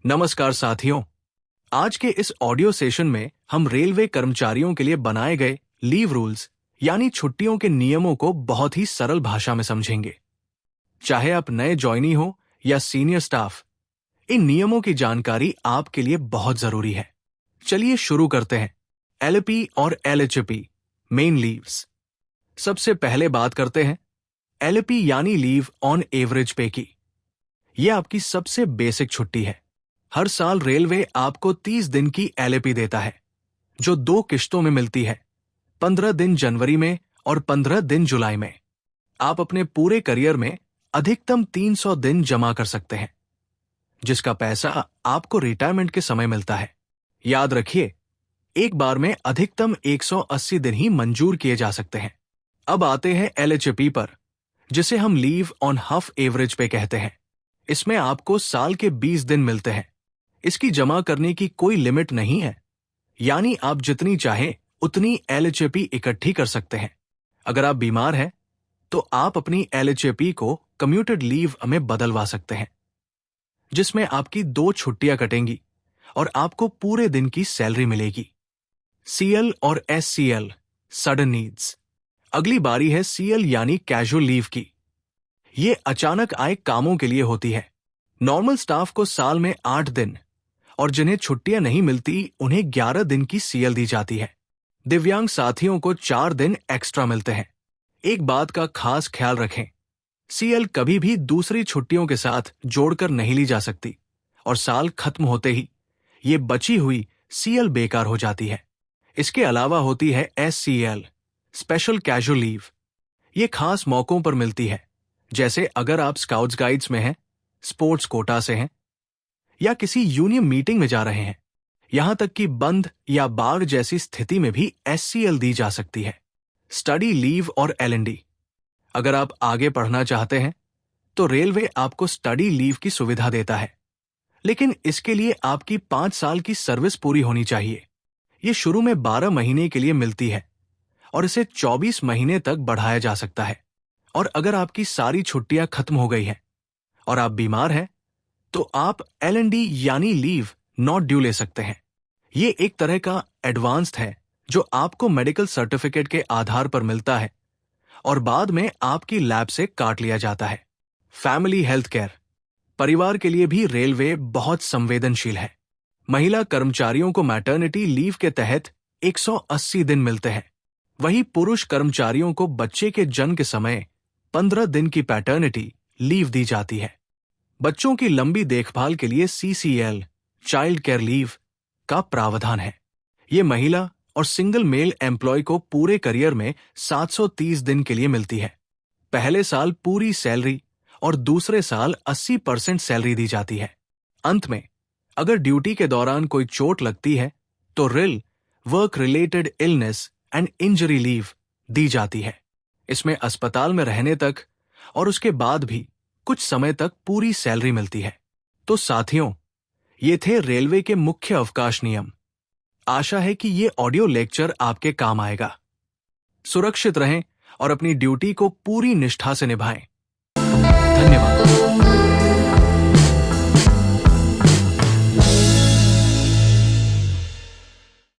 नमस्कार साथियों, आज के इस ऑडियो सेशन में हम रेलवे कर्मचारियों के लिए बनाए गए लीव रूल्स यानी छुट्टियों के नियमों को बहुत ही सरल भाषा में समझेंगे। चाहे आप नए ज्वाइनी हो या सीनियर स्टाफ, इन नियमों की जानकारी आपके लिए बहुत जरूरी है। चलिए शुरू करते हैं। एलपी और एलएचपी मेन लीव्स। सबसे पहले बात करते हैं एलपी यानी लीव ऑन एवरेज पे की। यह आपकी सबसे बेसिक छुट्टी है। हर साल रेलवे आपको 30 दिन की एलपी देता है, जो 2 किश्तों में मिलती है, 15 दिन जनवरी में और 15 दिन जुलाई में। आप अपने पूरे करियर में अधिकतम 300 दिन जमा कर सकते हैं, जिसका पैसा आपको रिटायरमेंट के समय मिलता है। याद रखिए, एक बार में अधिकतम 180 दिन ही मंजूर किए जा सकते हैं। अब आते हैं एलएचपी पर, जिसे हम लीव ऑन हाफ एवरेज पे कहते हैं। इसमें आपको साल के 20 दिन मिलते हैं। इसकी जमा करने की कोई लिमिट नहीं है, यानी आप जितनी चाहें उतनी एलएचपी इकट्ठी कर सकते हैं। अगर आप बीमार हैं, तो आप अपनी एलएचपी को कम्यूटेड लीव में बदलवा सकते हैं, जिसमें आपकी 2 छुट्टियां कटेंगी और आपको पूरे दिन की सैलरी मिलेगी। सीएल और एससीएल सडन नीड्स। अगली बारी है सीएल यानी कैजुअल लीव की। ये अचानक आए कामों के लिए होती है। नॉर्मल स्टाफ को साल में 8 दिन और जिन्हें छुट्टियां नहीं मिलती उन्हें 11 दिन की सीएल दी जाती है। दिव्यांग साथियों को 4 दिन एक्स्ट्रा मिलते हैं। एक बात का खास ख्याल रखें, सीएल कभी भी दूसरी छुट्टियों के साथ जोड़कर नहीं ली जा सकती और साल खत्म होते ही ये बची हुई सीएल बेकार हो जाती है। इसके अलावा होती है एससीएल स्पेशल कैजुअल लीव। ये खास मौकों पर मिलती है, जैसे अगर आप स्काउट्स गाइड्स में हैं, स्पोर्ट्स कोटा से हैं या किसी यूनियन मीटिंग में जा रहे हैं। यहां तक कि बंद या बाढ़ जैसी स्थिति में भी एससीएल दी जा सकती है। स्टडी लीव और एलएनडी। अगर आप आगे पढ़ना चाहते हैं तो रेलवे आपको स्टडी लीव की सुविधा देता है, लेकिन इसके लिए आपकी 5 साल की सर्विस पूरी होनी चाहिए। ये शुरू में 12 महीने के लिए मिलती है और इसे 24 महीने तक बढ़ाया जा सकता है। और अगर आपकी सारी छुट्टियां खत्म हो गई हैं और आप बीमार हैं, तो आप एलएनडी यानी लीव नॉट ड्यू ले सकते हैं। ये एक तरह का एडवांस्ड है जो आपको मेडिकल सर्टिफिकेट के आधार पर मिलता है और बाद में आपकी लैब से काट लिया जाता है। Family health care. परिवार के लिए भी रेलवे बहुत संवेदनशील है। महिला कर्मचारियों को मैटरनिटी लीव के तहत 180 दिन मिलते हैं। वहीं पुरुष कर्मचारियों को बच्चे के जन्म के समय 15 दिन की पैटर्निटी लीव दी जाती है। बच्चों की लंबी देखभाल के लिए सीसीएल चाइल्ड केयर लीव का प्रावधान है। ये महिला और सिंगल मेल एम्प्लॉय को पूरे करियर में 730 दिन के लिए मिलती है। पहले साल पूरी सैलरी और दूसरे साल 80% सैलरी दी जाती है। अंत में अगर ड्यूटी के दौरान कोई चोट लगती है तो रिल work related illness and injury leave दी जाती है। इसमें अस्पताल में रहने तक और उसके बाद भी कुछ समय तक पूरी सैलरी मिलती है। तो साथियों, ये थे रेलवे के मुख्य अवकाश नियम। आशा है कि ये ऑडियो लेक्चर आपके काम आएगा। सुरक्षित रहें और अपनी ड्यूटी को पूरी निष्ठा से निभाएं। धन्यवाद।